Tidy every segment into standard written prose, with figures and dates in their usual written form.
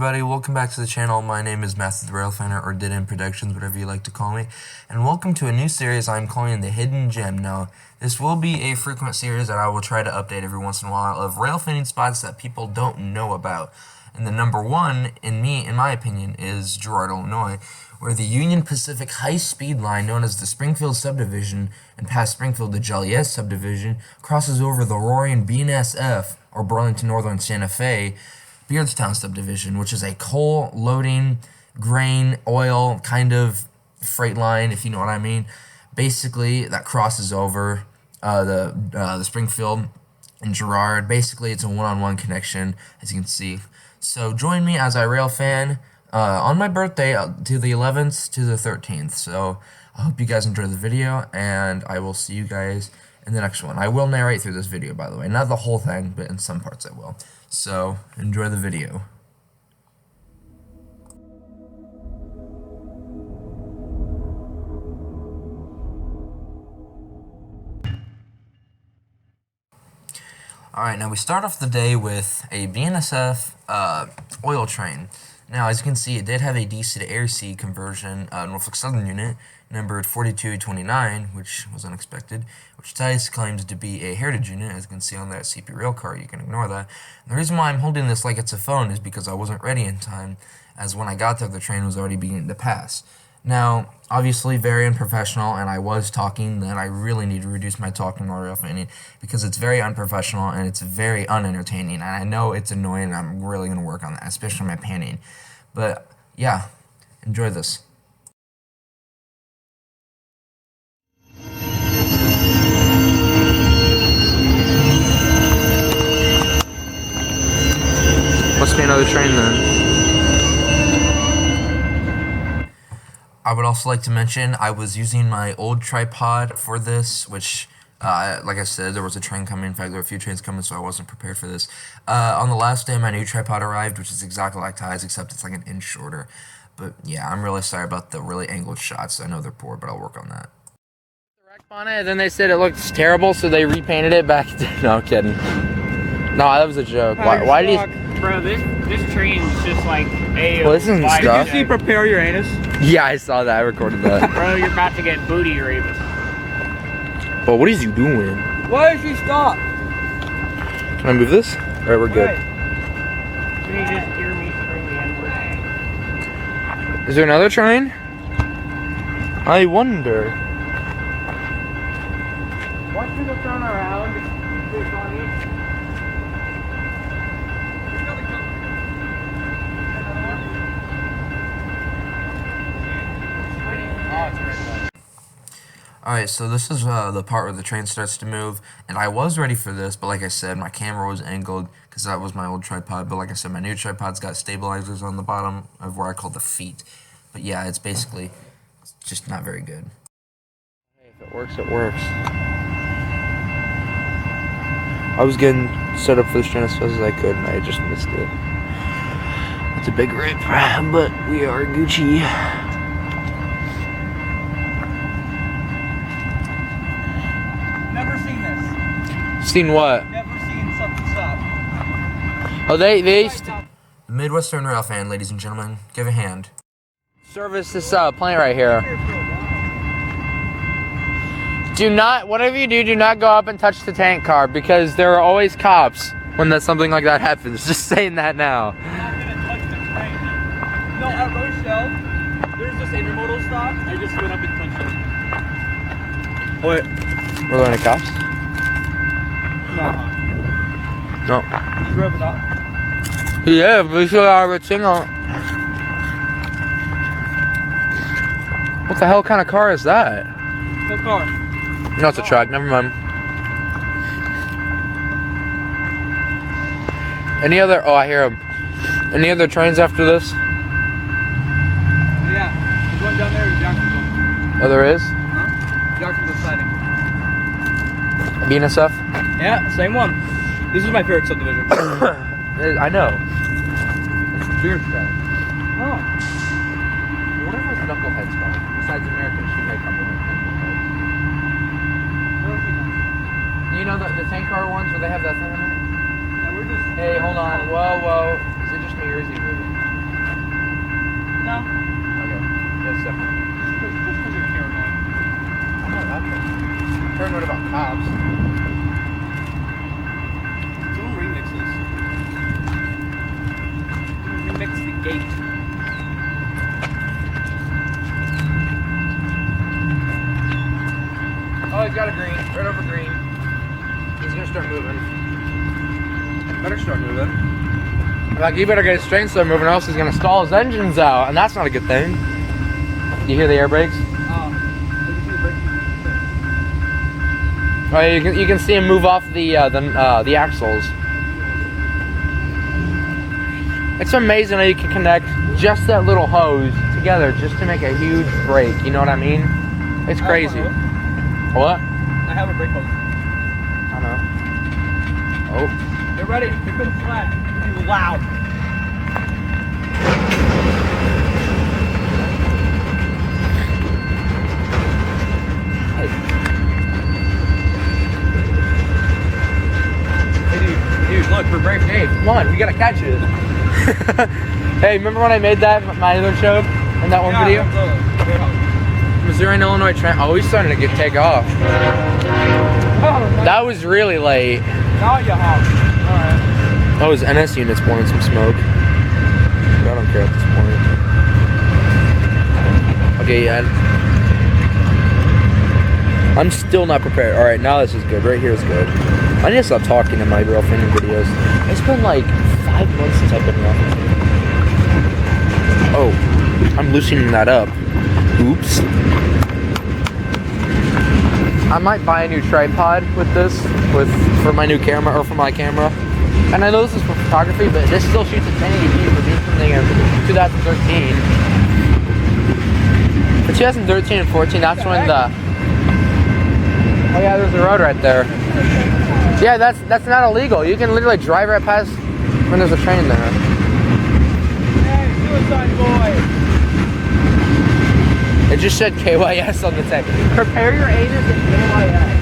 everybody, welcome back to the channel. My name is Matthew the Railfanner, or Did In Productions, whatever you like to call me, and welcome to a new series I'm calling The Hidden Gem. Now, this will be a frequent series that I will try to update every once in a while of rail fanning spots that people don't know about. And the number one, in my opinion, is Girard, Illinois, where the Union Pacific high-speed line known as the Springfield Subdivision and past Springfield-Joliet Subdivision crosses over the roaring BNSF, or Burlington Northern Santa Fe, Beardstown Subdivision, which is a coal loading, grain, oil kind of freight line, if you know what I mean. Basically, that crosses over the Springfield and Gerard. Basically, it's a one-on-one connection, as you can see. So join me as I rail fan on my birthday to the 11th to the 13th. So I hope you guys enjoy the video, and I will see you guys in the next one. I will narrate through this video, by the way. Not the whole thing, but in some parts I will. So, enjoy the video. Alright, now we start off the day with a BNSF oil train. Now, as you can see, it did have a DC to air C conversion, Norfolk Southern unit, numbered 4229, which was unexpected, which Tice claims to be a heritage unit, as you can see on that CP rail car. You can ignore that. And the reason why I'm holding this like it's a phone is because I wasn't ready in time, as when I got there, the train was already beginning to pass. Now, obviously, very unprofessional, and I was talking, then I really need to reduce my talking while rail fanning, because it's very unprofessional, and it's very unentertaining, and I know it's annoying, and I'm really going to work on that, especially my panning. But, yeah, enjoy this. Must be another train then. I would also like to mention I was using my old tripod for this, which, like I said, there was a train coming. In fact, there were a few trains coming, so I wasn't prepared for this. On the last day, my new tripod arrived, which is exactly like Ty's, except it's like an inch shorter. But yeah, I'm really sorry about the really angled shots. I know they're poor, but I'll work on that. On it, and then they said it looks terrible, so they repainted it back. No, I'm kidding. No, that was a joke. Why did you... Bro, this train's just like a. Well, this isn't stuff. Did you see prepare your anus? Yeah, I saw that. I recorded that. Bro, you're about to get booty raped. But what is you doing? Why did she stop? Can I move this? Alright, we're good. Can you just hear me scream the N-word? Is there another train? I wonder. Watch people turn around. It's funny. Alright, so this is the part where the train starts to move, and I was ready for this, but like I said, my camera was angled, because that was my old tripod, but like I said, my new tripod's got stabilizers on the bottom of where I call the feet. But yeah, it's basically just not very good. Hey, if it works, it works. I was getting set up for this train as fast as I could, and I just missed it. It's a big rip, but we are Gucci. Never seen this. Seen what? Never seen something stop. Oh, they The Midwestern Railfan, ladies and gentlemen, give a hand. service this plant right here. Do not, whatever you do not go up and touch the tank car, because there are always cops when something like that happens. Just saying that now. I'm not gonna touch the train. No, at Rochelle, there's this intermodal stop. I just went up and touched it. Wait. We're going to cops? No. No. You drove it up? Yeah, we should have a thing on. What the hell kind of car is that? What car? No, it's a truck. Never mind. Any other? Oh, I hear them. Any other trains after this? Yeah. There's one down there in Jacksonville. Oh, there is? Huh? Jacksonville siding. BNSF? Yeah, same one. This is my favorite subdivision. I know. It's Beardstown. Oh. What are those knuckleheads called? Besides American Sheep, they come with knuckleheads. You know the tank car ones where they have that thing on it? Yeah, we're just... Hey, hold on. Whoa, whoa. Is it just me or is he moving? That's different. I'm not that thing. Paranoid about cops. Someone remix this. Remix the gate. Oh, he's got a green. Right over green. He's gonna start moving. Better start moving. Like, you better get his train start moving, or else he's gonna stall his engines out, and that's not a good thing. You hear the air brakes? Oh, you can see him move off the axles. It's amazing how you can connect just that little hose together just to make a huge brake. You know what I mean? It's crazy. What? I have a brake hose. I know. Oh. Get ready. Here comes flat. Be loud. Hey, dude, look, we're brave Dave. Come on, we gotta catch it. Hey, remember when I made that my other joke in that one video? Missouri and Illinois train. Oh, he's starting to take off. That was really late. Now you hop. Alright. Oh, his NS unit's blowing some smoke. I don't care at this point. Okay, yeah. I'm still not prepared. Alright, now this is good. Right here is good. I need to stop talking in my railfanning videos. It's been like 5 months since I've been railfanning. Oh, I'm loosening that up. Oops. I might buy a new tripod with this, for my new camera, or for my camera. And I know this is for photography, but this still shoots at 1080p for being something of 2013. For 2013 and 14, that's when the... Oh yeah, there's a road right there. Yeah, that's not illegal. You can literally drive right past when there's a train there. Hey, suicide boy. It just said KYS on the tank. Prepare your anus at KYS.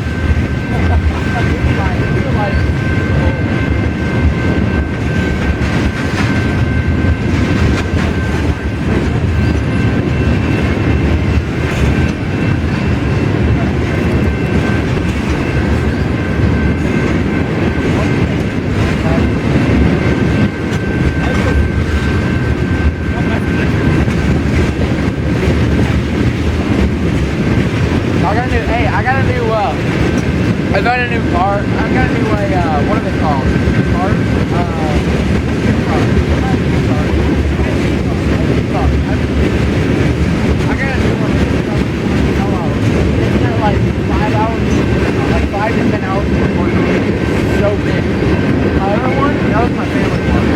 I got a new car. I got a new, what are they called? Cars? I got a new one. It's got like 5 hours, like 5 to 10 hours before you get it. It's so big. My other one, that was my family one.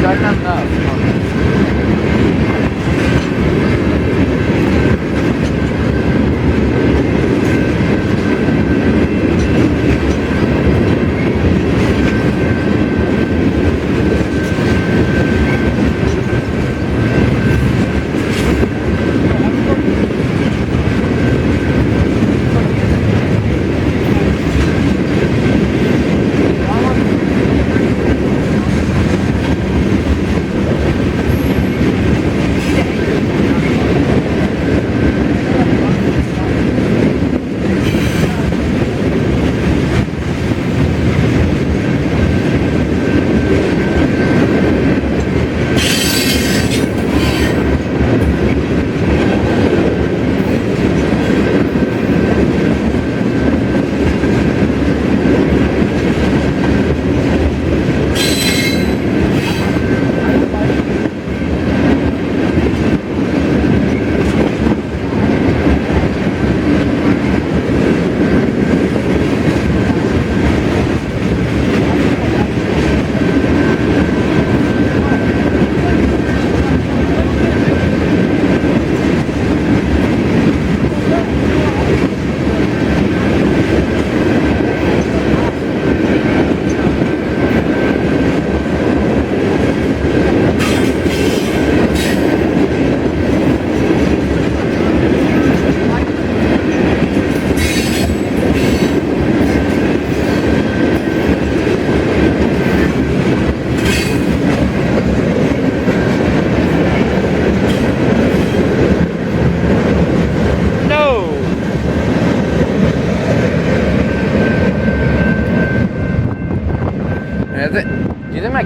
So I didn't have enough.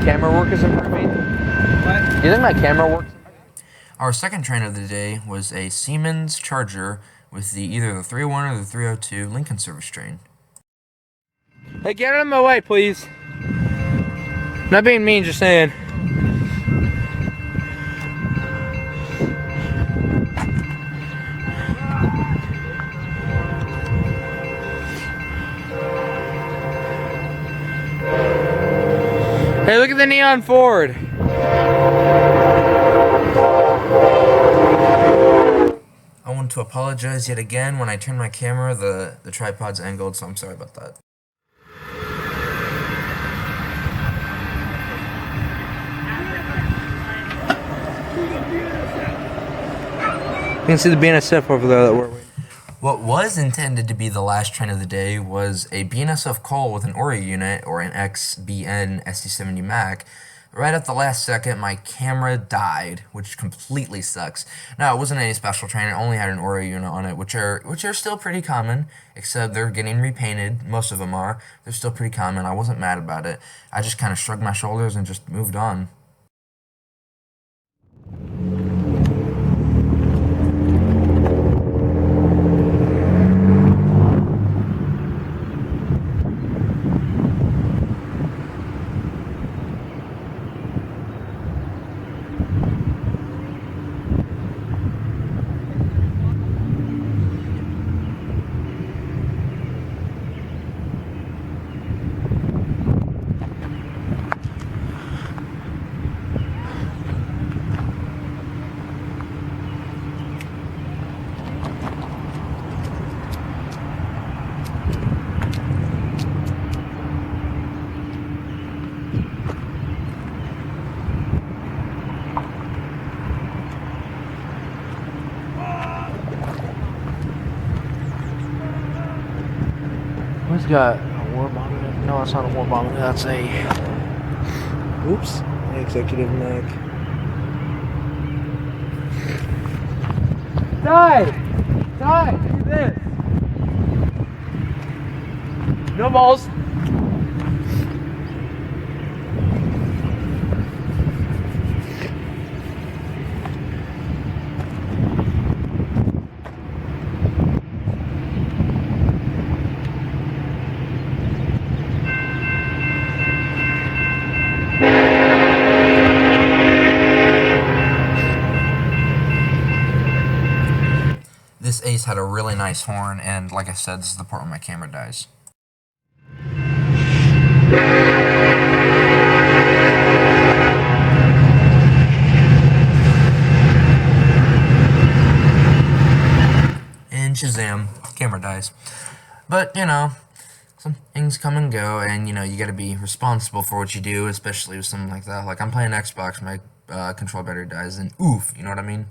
camera work is improving? What? Do you think my camera works? Our second train of the day was a Siemens Charger with either the 301 or the 302 Lincoln service train. Hey, get out of my way, please. Not being mean, just saying. Hey, look at the neon Ford. I want to apologize yet again. When I turn my camera, the tripod's angled, so I'm sorry about that. You can see the BNSF over there that we're waiting. What was intended to be the last train of the day was a BNSF coal with an Oreo unit, or an XBN SD70MAC. Right at the last second, my camera died, which completely sucks. Now, it wasn't any special train. It only had an Oreo unit on it, which are still pretty common, except they're getting repainted. Most of them are. They're still pretty common. I wasn't mad about it. I just kind of shrugged my shoulders and just moved on. Who's got a war bomber? No, that's not a war bomber. That's a... Oops. Executive neck. Die! Die! Do this! No balls! This Ace had a really nice horn, and like I said, this is the part where my camera dies. And Shazam, camera dies. But, you know, some things come and go, and, you know, you gotta be responsible for what you do, especially with something like that. Like, I'm playing Xbox, my control battery dies, and oof, you know what I mean?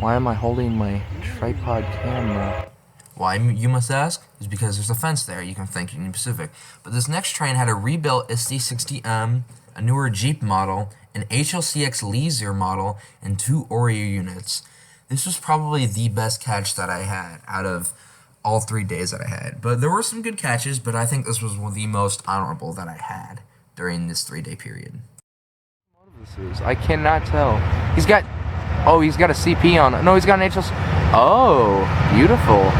Why am I holding my tripod camera? Why, you must ask? Is because there's a fence there. You can thank Union Pacific. But this next train had a rebuilt SD60M, a newer Jeep model, an HLCX Leaser model, and 2 Oreo units. This was probably the best catch that I had out of all 3 days that I had. But there were some good catches, but I think this was one of the most honorable that I had during this 3-day period. I cannot tell. He's got... Oh, he's got a CP on it. No, he's got an HLC. Oh, beautiful.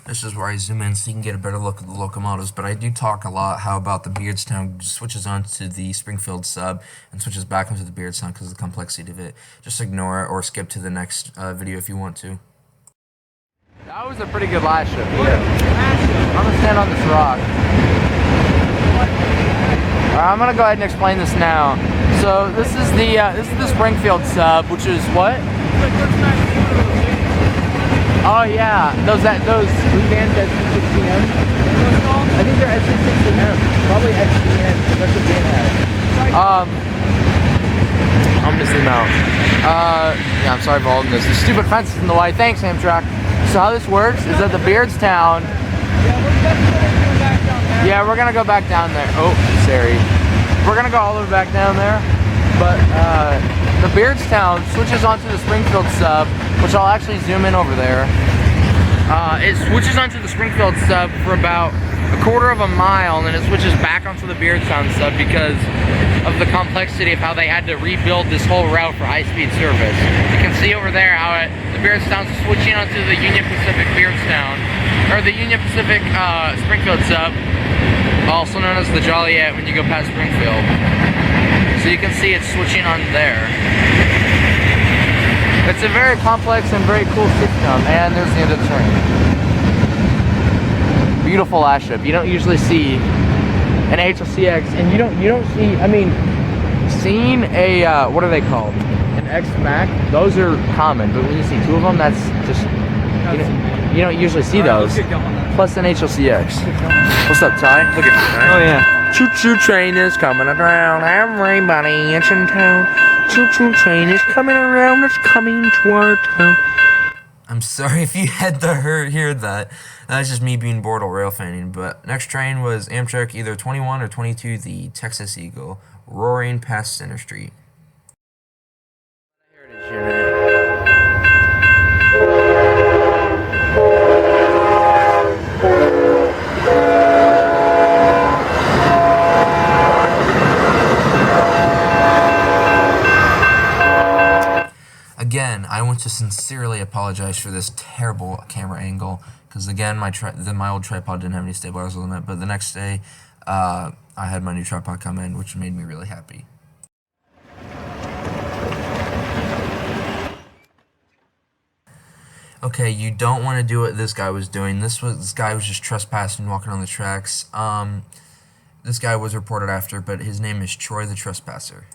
This is where I zoom in so you can get a better look at the locomotives, but I do talk a lot how about the Beardstown switches on to the Springfield sub and switches back into the Beardstown because of the complexity of it. Just ignore it or skip to the next video if you want to. That was a pretty good last ship. Yeah. I'm gonna stand on this rock. Alright, I'm gonna go ahead and explain this now. So this is the Springfield sub, which is what? Oh yeah, those vans SD60M. I think they're SD60M. Probably XBN. That's what Dan has. I'm gonna zoom out. Yeah, I'm sorry for holding this. The stupid fence is in the way. Thanks, Amtrak. So how this works is that the Beardstown. Yeah, we're gonna go back down there. Oh, sorry. We're gonna go all the way back down there. But the Beardstown switches onto the Springfield sub, which I'll actually zoom in over there. It switches onto the Springfield sub for about a quarter of a mile, and then it switches back onto the Beardstown sub because of the complexity of how they had to rebuild this whole route for high-speed service. You can see over there how the Beardstown's switching onto the Union Pacific Beardstown, or the Union Pacific Springfield sub, also known as the Joliet when you go past Springfield. So you can see it's switching on there. It's a very complex and very cool system, and there's the end of the train. Beautiful ash strip. You don't usually see an HLCX, and you don't see. I mean, seeing a what are they called? An X-Mac. Those are common, but when you see two of them, that's just you don't usually see those. Plus an HLCX. What's up, Ty? Look at you, Ty. Oh yeah. Choo-choo train is coming around. Everybody, it's in town. Choo-choo train is coming around. It's coming to our town. I'm sorry if you had to hear that. That's just me being bored while rail fanning. But next train was Amtrak either 21 or 22, the Texas Eagle, roaring past Center Street. Again, I want to sincerely apologize for this terrible camera angle, because again, my old tripod didn't have any stabilizers on it, but the next day, I had my new tripod come in, which made me really happy. Okay, you don't want to do what this guy was doing. This guy was just trespassing, walking on the tracks. This guy was reported after, but his name is Troy the Trespasser.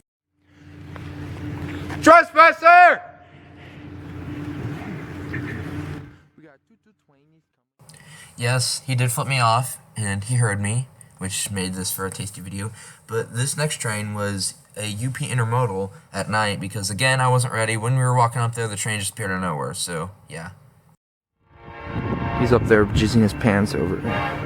Trespasser! Yes, he did flip me off, and he heard me, which made this for a tasty video. But this next train was a UP intermodal at night, because again, I wasn't ready. When we were walking up there, the train just appeared out of nowhere, so yeah. He's up there jizzing his pants over there.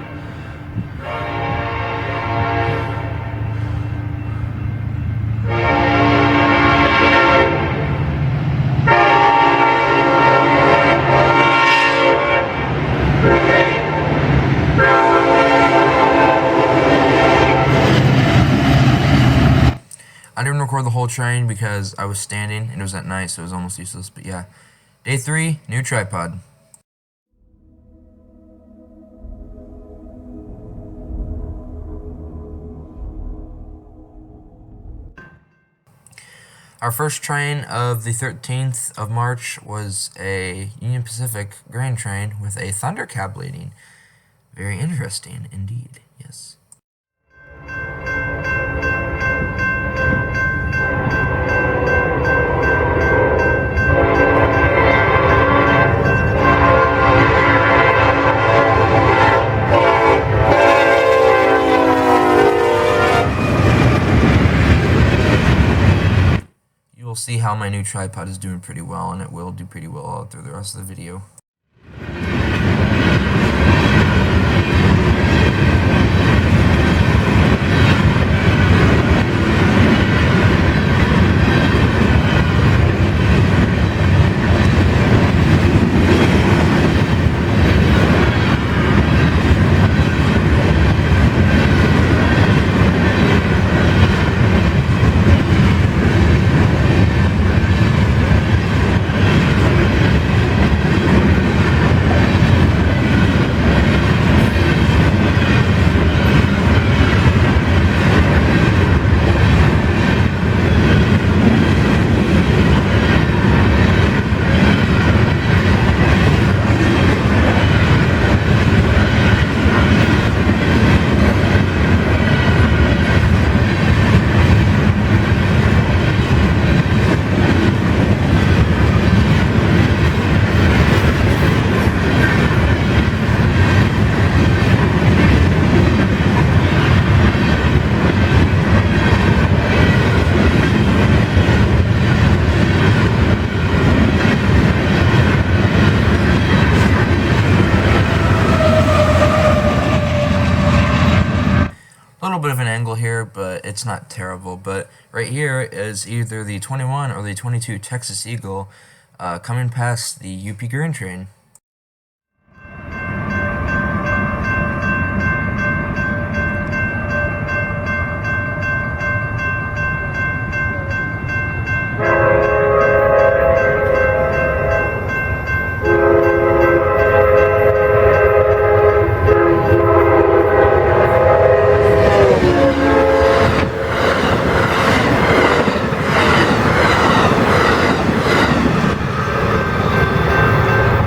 I didn't record the whole train because I was standing and it was at night, so it was almost useless. But yeah, day 3, new tripod. Our first train of the 13th of March was a Union Pacific grain train with a Thunder cab leading. Very interesting indeed, yes. You'll see how my new tripod is doing pretty well, and it will do pretty well all through the rest of the video. bit of an angle here, but it's not terrible. But right here is either the 21 or the 22 Texas Eagle coming past the UP grain train.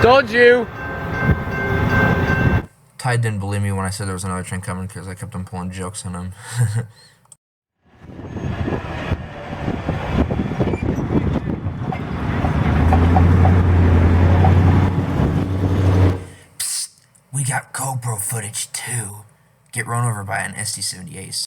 Told you! Ty didn't believe me when I said there was another train coming because I kept on pulling jokes on him. Psst, we got GoPro footage too. Get run over by an SD70MAC.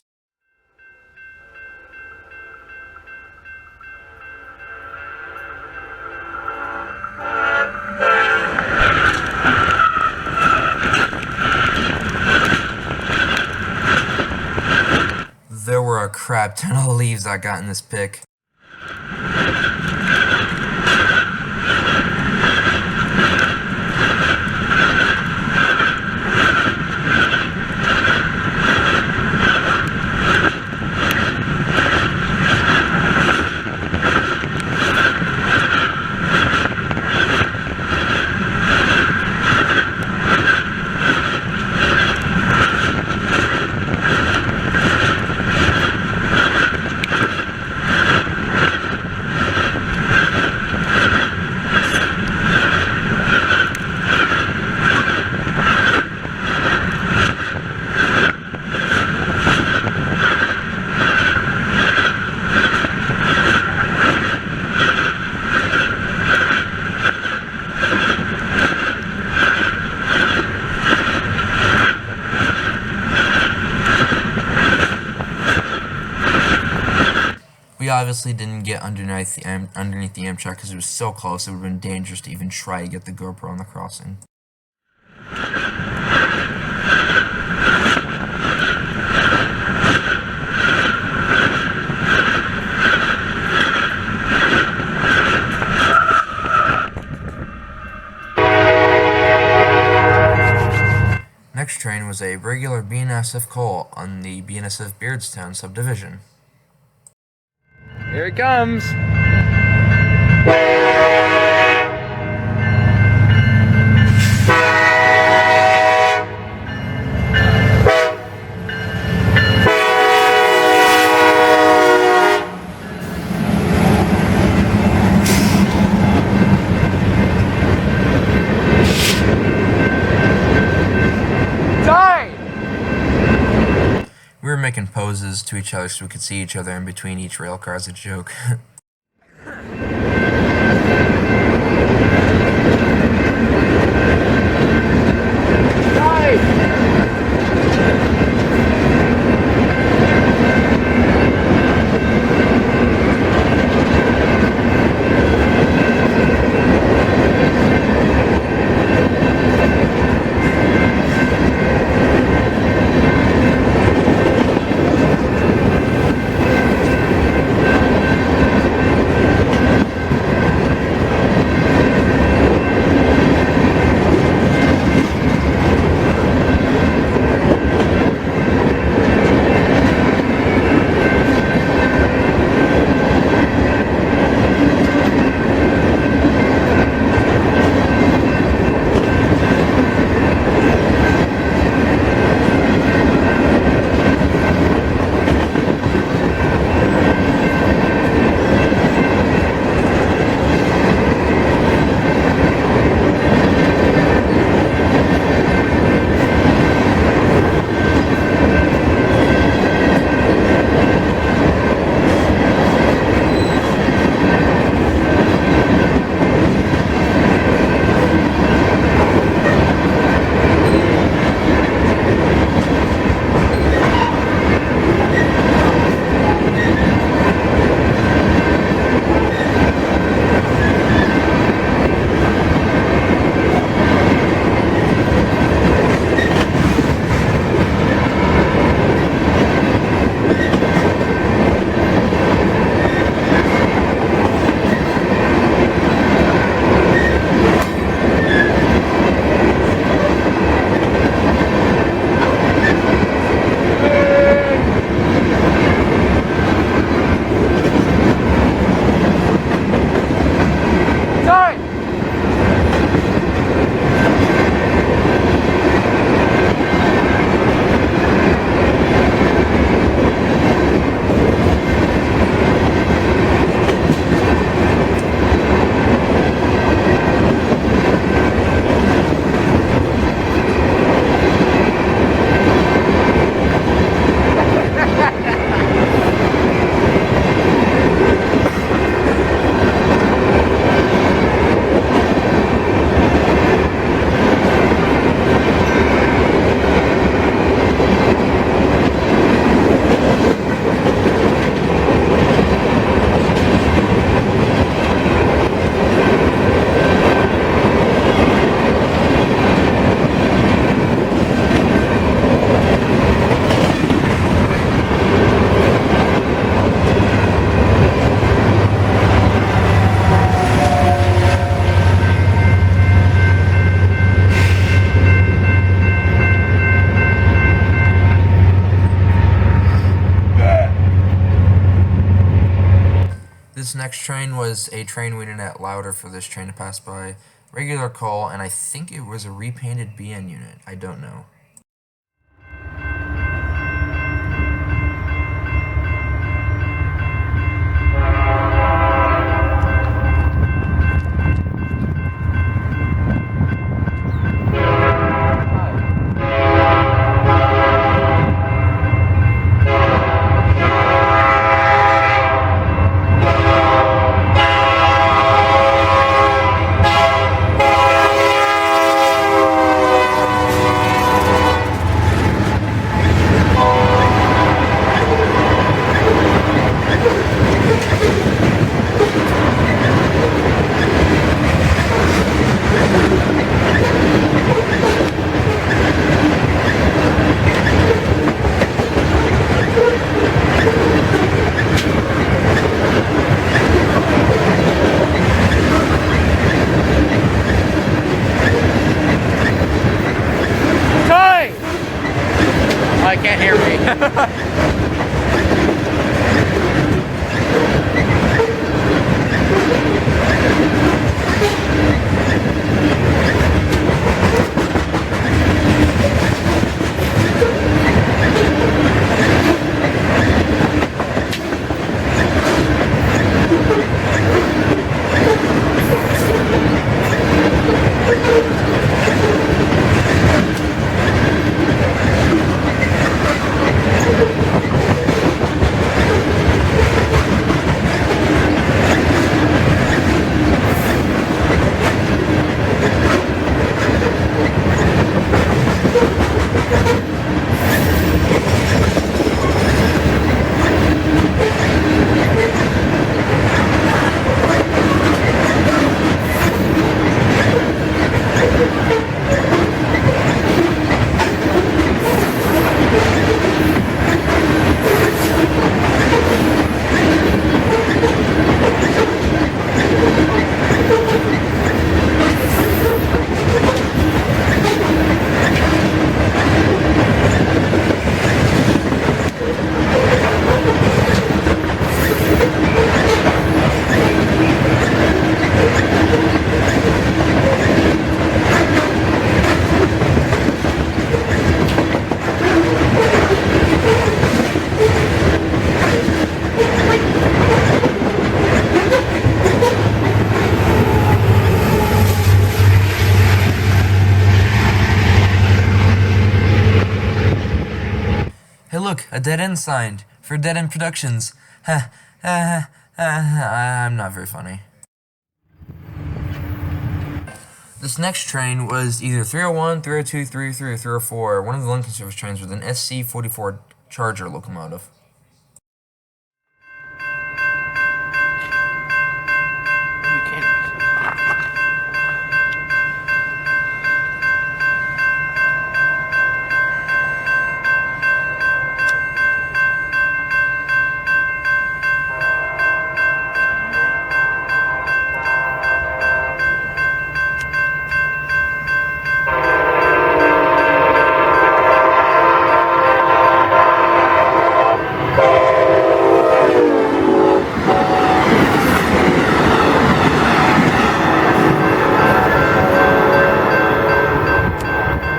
There were a crap ton of leaves I got in this pic. We obviously didn't get underneath the Amtrak because it was so close it would have been dangerous to even try to get the GoPro on the crossing. Next train was a regular BNSF coal on the BNSF Beardstown Subdivision. Here it comes! We were making poses to each other so we could see each other in between each rail car as a joke. This next train was a train we needed at louder for this train to pass by. Regular call, and I think it was a repainted BN unit. I don't know. I can't hear me. Hey look, a dead end signed for Dead End Productions. I'm not very funny. This next train was either 301, 302, 303, or 304, one of the Lincoln Service trains with an SC-44 Charger locomotive.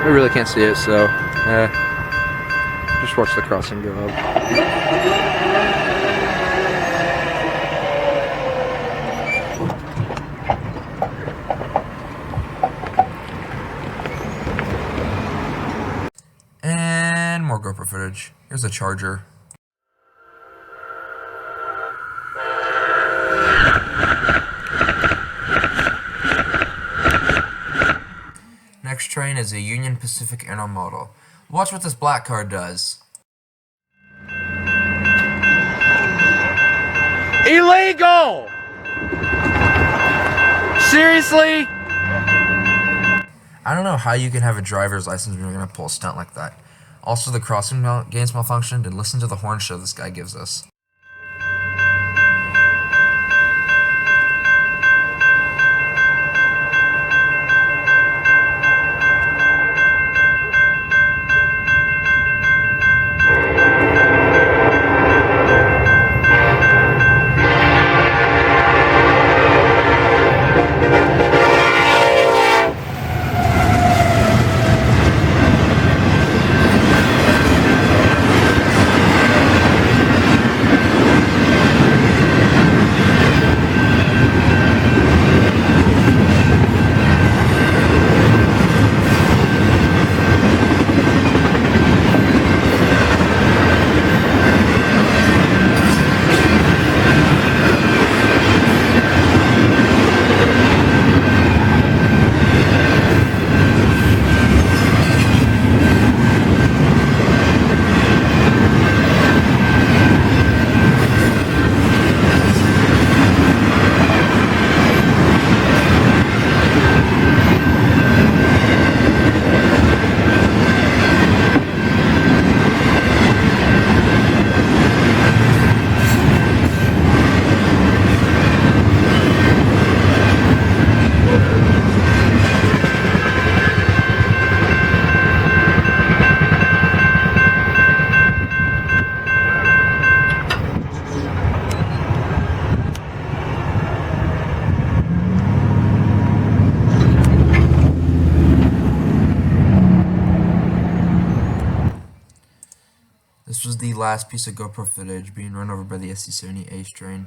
I really can't see it, so just watch the crossing go up. And more GoPro footage. Here's a Charger. Next train is a Union Pacific intermodal. Watch what this black car does. Illegal! Seriously? I don't know how you can have a driver's license when you're going to pull a stunt like that. Also, the crossing gates malfunctioned, and listen to the horn show this guy gives us. This was the last piece of GoPro footage being run over by the SD70 Ace train.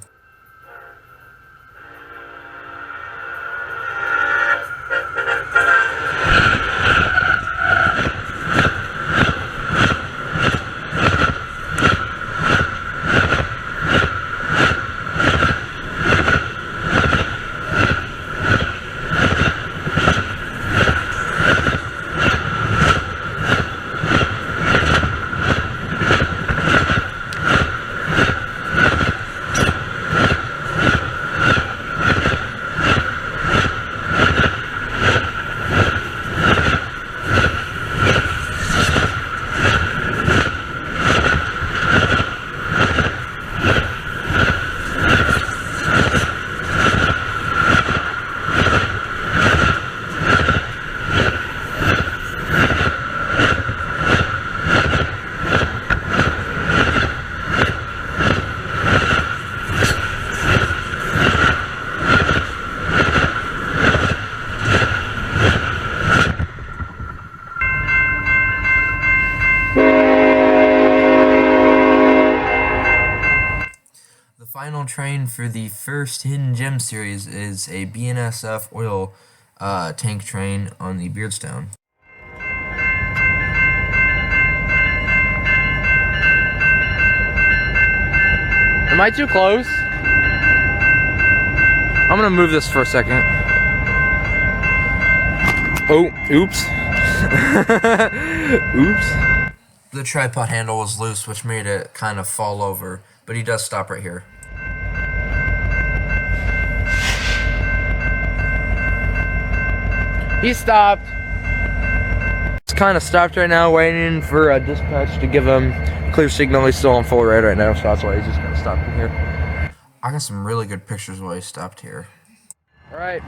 The final train for the first Hidden Gem series is a BNSF oil tank train on the Beardstown. Am I too close? I'm gonna move this for a second. Oh, oops. Oops. The tripod handle was loose, which made it kind of fall over, but he does stop right here. He stopped. It's kind of stopped right now, waiting for a dispatch to give him clear signal. He's still on full ride right now, so that's why he's just gonna stop in here. I got some really good pictures while he stopped here. All right,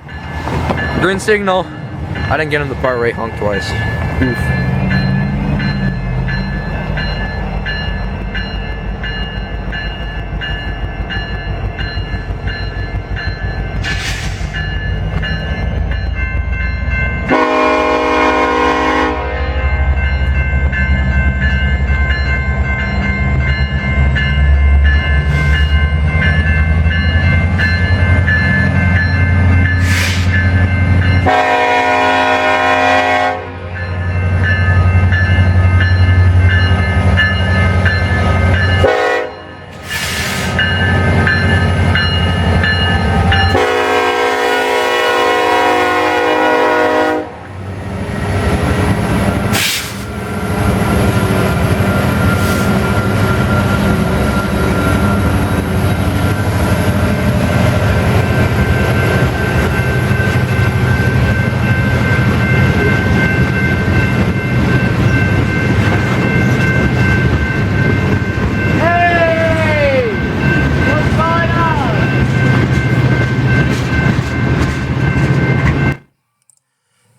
green signal. I didn't get him the part right, honk twice. Oof.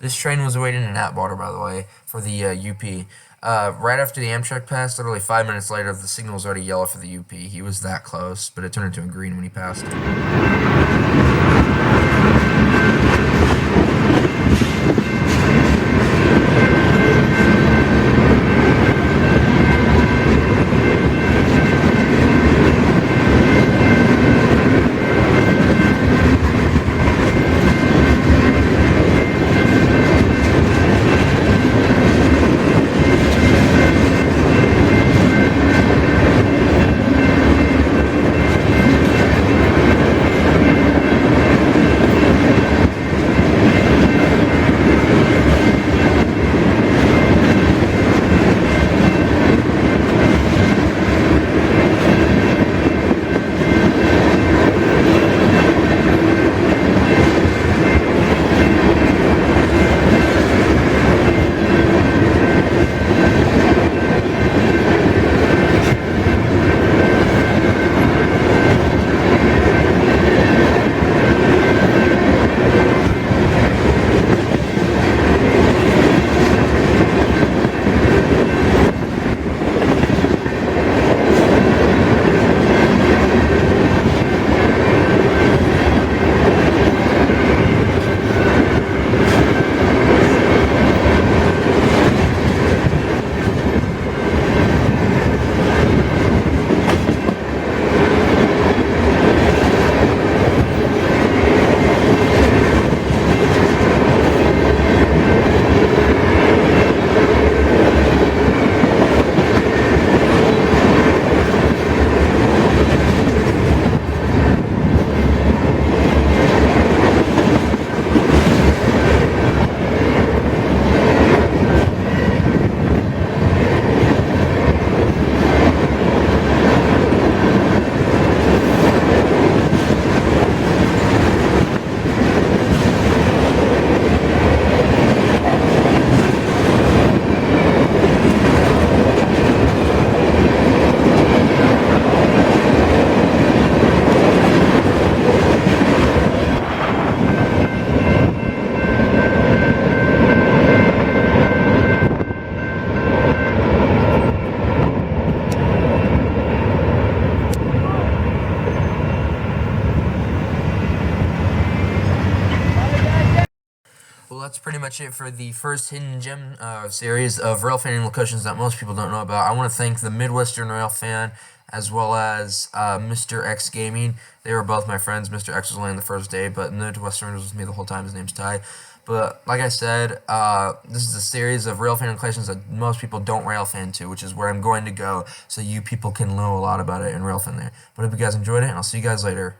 This train was waiting in Atwater, by the way, for the UP. Right after the Amtrak passed, literally 5 minutes later, the signal was already yellow for the UP. He was that close, but it turned into a green when he passed. Well, that's pretty much it for the first Hidden Gem series of rail fanning locations that most people don't know about. I want to thank the Midwestern Railfan as well as Mr. X Gaming. They were both my friends. Mr. X was only on the first day, but Midwestern was with me the whole time. His name's Ty. But like I said, this is a series of rail fanning locations that most people don't rail fan to, which is where I'm going to go, so you people can know a lot about it and rail fan there. But I hope you guys enjoyed it, and I'll see you guys later.